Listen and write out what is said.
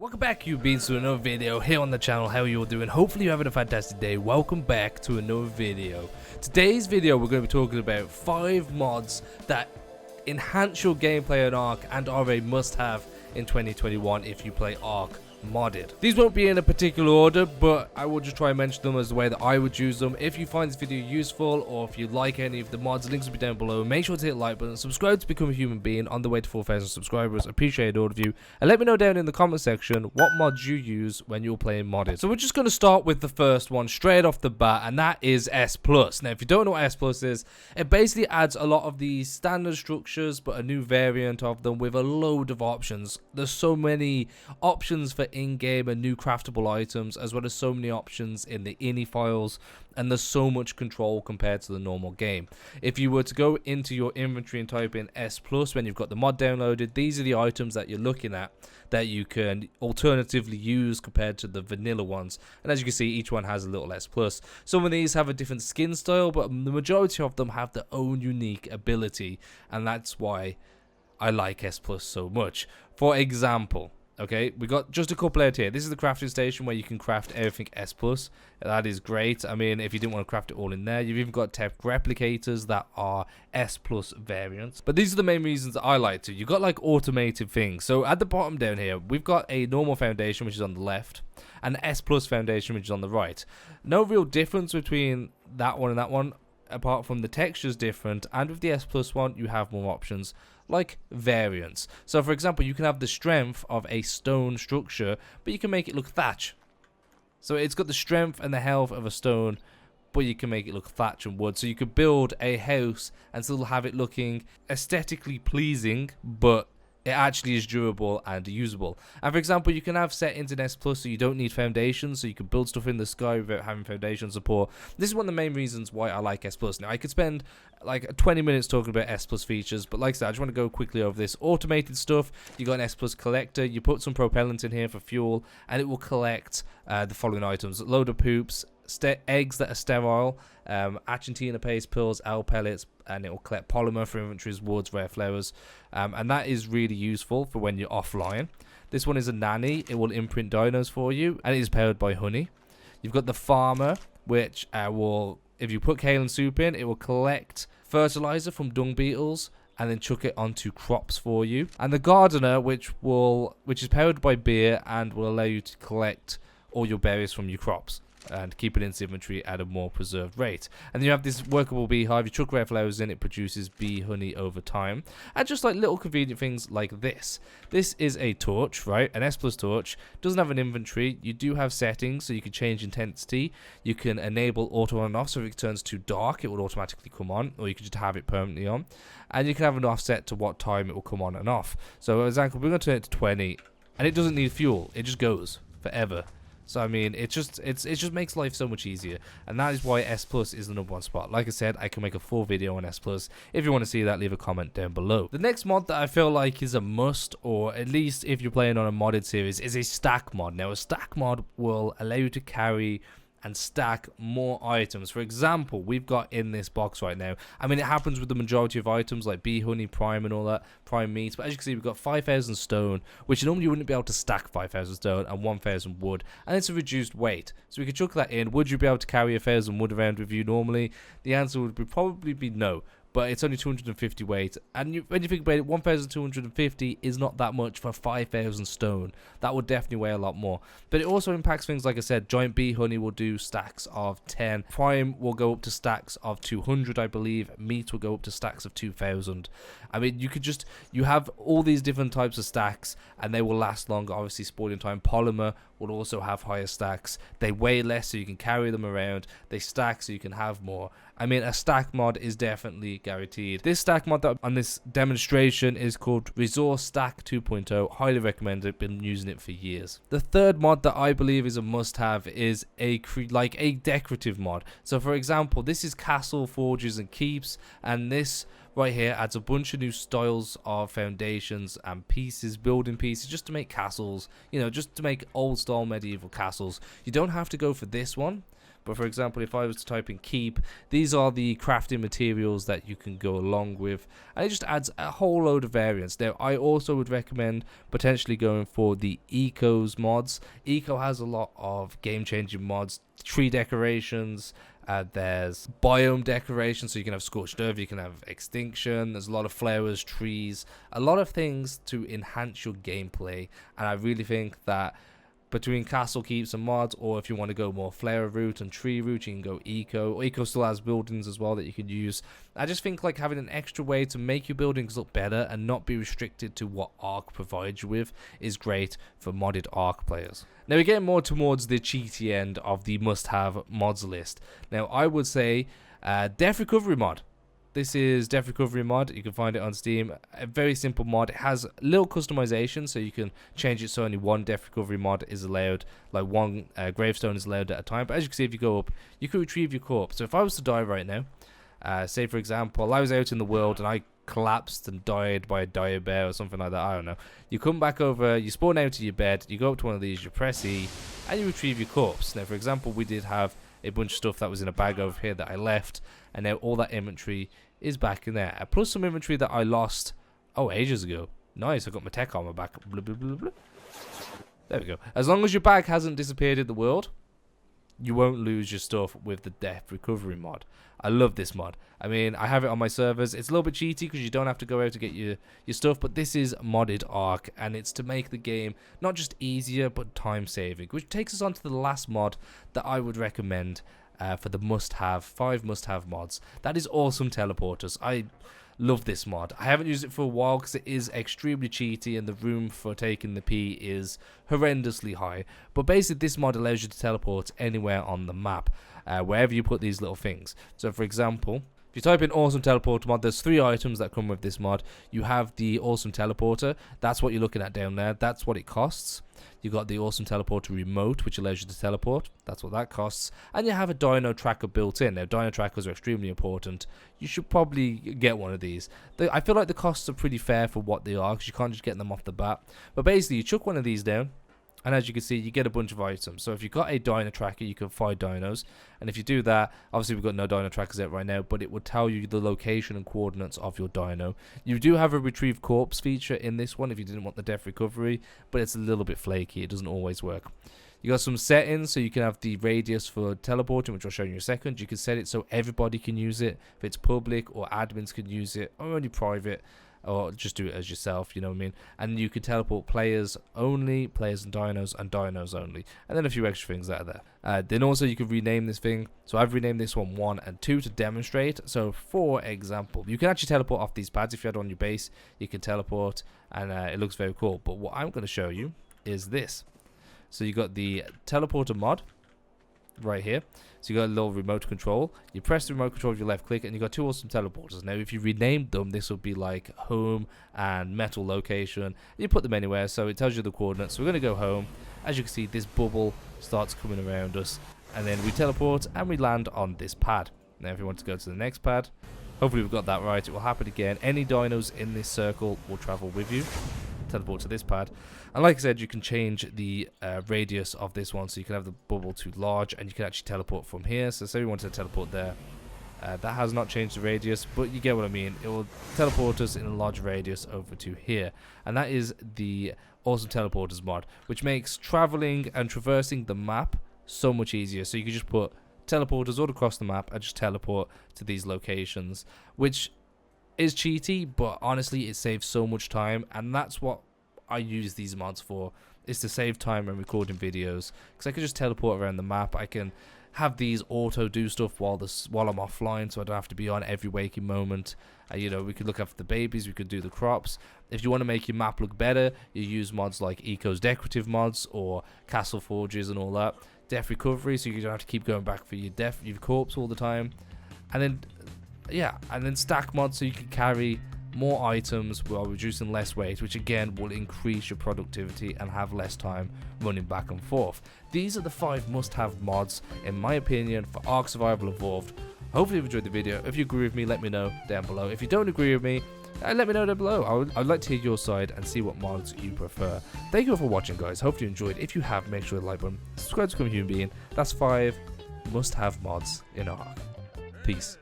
Welcome back, you beans, to another video here on the channel. How are you all doing? Hopefully you're having a fantastic day. Welcome back to another video. Today's video we're going to be talking about 5 mods that enhance your gameplay on Ark and are a must-have in 2021 if you play Ark Modded. These won't be in a particular order, but I will just try and mention them as the way that I would use them. If you find this video useful, or if you like any of the mods, links will be down below. Make sure to hit the like button, subscribe to become a human being on the way to 4,000 subscribers. Appreciate all of you, and let me know down in the comment section what mods you use when you're playing Modded. So we're just going to start with the first one straight off the bat, and that is S+. Now if you don't know what S+ is, it basically adds a lot of the standard structures but a new variant of them with a load of options. There's so many options for in-game and new craftable items, as well as so many options in the ini files, and there's so much control compared to the normal game. If you were to go into your inventory and type in S+ when you've got the mod downloaded, these are the items that you're looking at that you can alternatively use compared to the vanilla ones. And as you can see, each one has a little S+. Some of these have a different skin style, but the majority of them have their own unique ability, and that's why I like S+ so much. For example, okay, we got just a couple out here. This is the crafting station where you can craft everything S+. That is great. I mean, if you didn't want to craft it all in there, you've even got tech replicators that are S+ variants. But these are the main reasons I like to. You've got like automated things. So at the bottom down here, we've got a normal foundation, which is on the left, and an S+ foundation, which is on the right. No real difference between that one and that one, apart from the texture's different, and with the S+ one, you have more options like variants. So for example, you can have the strength of a stone structure, but you can make it look thatch. So it's got the strength and the health of a stone, but you can make it look thatch and wood. So you could build a house and still have it looking aesthetically pleasing, but it actually is durable and usable. And for example, you can have settings in S+, so you don't need foundations, so you can build stuff in the sky without having foundation support. This is one of the main reasons why I like S+. Now, I could spend like 20 minutes talking about S+ features, but like I said, I just want to go quickly over this. Automated stuff, you got an S+ collector, you put some propellant in here for fuel, and it will collect the following items: a load of poops, eggs that are sterile, Argentina paste, pills, L pellets, and it will collect polymer for inventories, woods, rare flowers, and that is really useful for when you're offline. This one is a nanny. It will imprint dinos for you, and it is powered by honey. You've got the farmer, which will, if you put kale and soup in, it will collect fertilizer from dung beetles and then chuck it onto crops for you. And the gardener, which is powered by beer and will allow you to collect all your berries from your crops and keep it in its inventory at a more preserved rate. And then you have this workable beehive. You chuck rare flowers in, it produces bee honey over time. And just like little convenient things like this. This is a torch, right? An S+ torch. Doesn't have an inventory. You do have settings, so you can change intensity. You can enable auto on and off, so if it turns too dark, it will automatically come on, or you can just have it permanently on. And you can have an offset to what time it will come on and off. So for example, we're going to turn it to 20, and it doesn't need fuel. It just goes forever. So I mean, it just makes life so much easier, and that is why S+ is the #1 spot. Like I said, I can make a full video on S+. If you want to see that, leave a comment down below. The next mod that I feel like is a must, or at least if you're playing on a modded series, is a stack mod. Now a stack mod will allow you to carry and stack more items. For example, we've got in this box right now, I mean, it happens with the majority of items like bee honey, prime and all that, prime meat, but as you can see, we've got 5,000 stone, which normally you wouldn't be able to stack 5,000 stone, and 1,000 wood, and it's a reduced weight, so we could chuck that in. Would you be able to carry 1,000 wood around with you normally? The answer would probably be no. But it's only 250 weight, and when you think about it, 1,250 is not that much for 5,000 stone. That would definitely weigh a lot more. But it also impacts things, like I said, giant bee honey will do stacks of 10. Prime will go up to stacks of 200, I believe. Meat will go up to stacks of 2,000. I mean, you have all these different types of stacks, and they will last longer. Obviously, spoiling time. Polymer will also have higher stacks. They weigh less, so you can carry them around. They stack, so you can have more. I mean, a stack mod is definitely guaranteed. This stack mod that on this demonstration is called Resource Stack 2.0. Highly recommend it. Been using it for years. The third mod that I believe is a must-have is a decorative mod. So, for example, this is Castle, Forges, and Keeps, and this right here adds a bunch of new styles of foundations and pieces, building pieces, just to make castles, you know, just to make old style medieval castles. You don't have to go for this one, But for example, if I was to type in keep, these are the crafting materials that you can go along with, and it just adds a whole load of variants. Now I also would recommend potentially going for the Eco's mods. Eco has a lot of game-changing mods, tree decorations, there's biome decoration, so you can have scorched earth, you can have extinction, there's a lot of flowers, trees, a lot of things to enhance your gameplay. And I really think that between castle keeps and mods, or if you want to go more flower route and tree route, you can go eco. Eco still has buildings as well that you can use. I just think like having an extra way to make your buildings look better and not be restricted to what Ark provides you with is great for modded Ark players. Now we're getting more towards the cheaty end of the must-have mods list. Now I would say Death Recovery mod. This is Death Recovery mod. You can find it on Steam. A very simple mod. It has little customization, so you can change it so only one Death Recovery mod is allowed, like one gravestone is allowed at a time. But as you can see, if you go up, you can retrieve your corpse. So if I was to die right now, say for example, I was out in the world and I collapsed and died by a dire bear or something like that, I don't know. You come back over, you spawn out of your bed, you go up to one of these, you press E, and you retrieve your corpse. Now for example, we did have a bunch of stuff that was in a bag over here that I left, and now all that inventory is back in there, plus some inventory that I lost ages ago. Nice, I got my tech armor back. Blah, blah, blah, blah. There we go. As long as your bag hasn't disappeared in the world, you won't lose your stuff with the Death Recovery mod. I love this mod. I mean, I have it on my servers. It's a little bit cheaty because you don't have to go out to get your stuff, but this is modded Ark, and it's to make the game not just easier but time saving, which takes us on to the last mod that I would recommend for the five must-have mods. That is Awesome Teleporters. I love this mod. I haven't used it for a while because it is extremely cheaty and the room for taking the P is horrendously high. But basically this mod allows you to teleport anywhere on the map, wherever you put these little things. So for example, if you type in Awesome Teleporter mod, there's 3 items that come with this mod. You have the Awesome Teleporter. That's what you're looking at down there. That's what it costs. You got the Awesome Teleporter remote, which allows you to teleport. That's what that costs. And you have a dino tracker built in. Now, dino trackers are extremely important. You should probably get one of these. I feel like the costs are pretty fair for what they are, because you can't just get them off the bat. But basically, you chuck one of these down, and as you can see, you get a bunch of items. So if you've got a dino tracker, you can find dinos. And if you do that, obviously we've got no dino trackers out right now, but it will tell you the location and coordinates of your dino. You do have a retrieve corpse feature in this one if you didn't want the Death Recovery, but it's a little bit flaky. It doesn't always work. You got some settings, so you can have the radius for teleporting, which I'll show you in a second. You can set it so everybody can use it. If it's public or admins can use it, or only private, or just do it as yourself, you know what I mean? And you can teleport players only, players and dinos only, and then a few extra things that are there. Then also you can rename this thing. So I've renamed this one 1 and 2 to demonstrate. So for example, you can actually teleport off these pads. If you had on your base, you can teleport, and it looks very cool. But what I'm going to show you is this. So you got the teleporter mod right here. So you got a little remote control. You press the remote control with your left click, and you got 2 awesome teleporters. Now if you renamed them, this would be like home and metal location. You put them anywhere, so it tells you the coordinates. So we're going to go home. As you can see, this bubble starts coming around us, and then we teleport and we land on this pad. Now if you want to go to the next pad, hopefully we've got that right. It will happen again. Any dinos in this circle will travel with you. Teleport to this pad, and like I said, you can change the radius of this one, so you can have the bubble too large, and you can actually teleport from here. So say we wanted to teleport there, that has not changed the radius, but you get what I mean. It will teleport us in a large radius over to here, and that is the Awesome Teleporters mod, which makes traveling and traversing the map so much easier. So you can just put teleporters all across the map and just teleport to these locations, which is cheaty, but honestly it saves so much time, and that's what I use these mods for, is to save time when recording videos, because I can just teleport around the map. I can have these auto do stuff while I'm offline, so I don't have to be on every waking moment. You know, we could look after the babies, we could do the crops. If you want to make your map look better, you use mods like Eco's Decorative Mods or Castle Forges and all that. Death Recovery, so you don't have to keep going back for your corpse all the time. And then and then stack mods, so you can carry more items while reducing less weight, which again will increase your productivity and have less time running back and forth. These are the 5 must-have mods, in my opinion, for Ark Survival Evolved. Hopefully you've enjoyed the video. If you agree with me, let me know down below. If you don't agree with me, let me know down below. I'd like to hear your side and see what mods you prefer. Thank you all for watching, guys. Hopefully you enjoyed. If you have, make sure to like button, subscribe to become a human being. That's 5. must-have mods in Ark. Peace.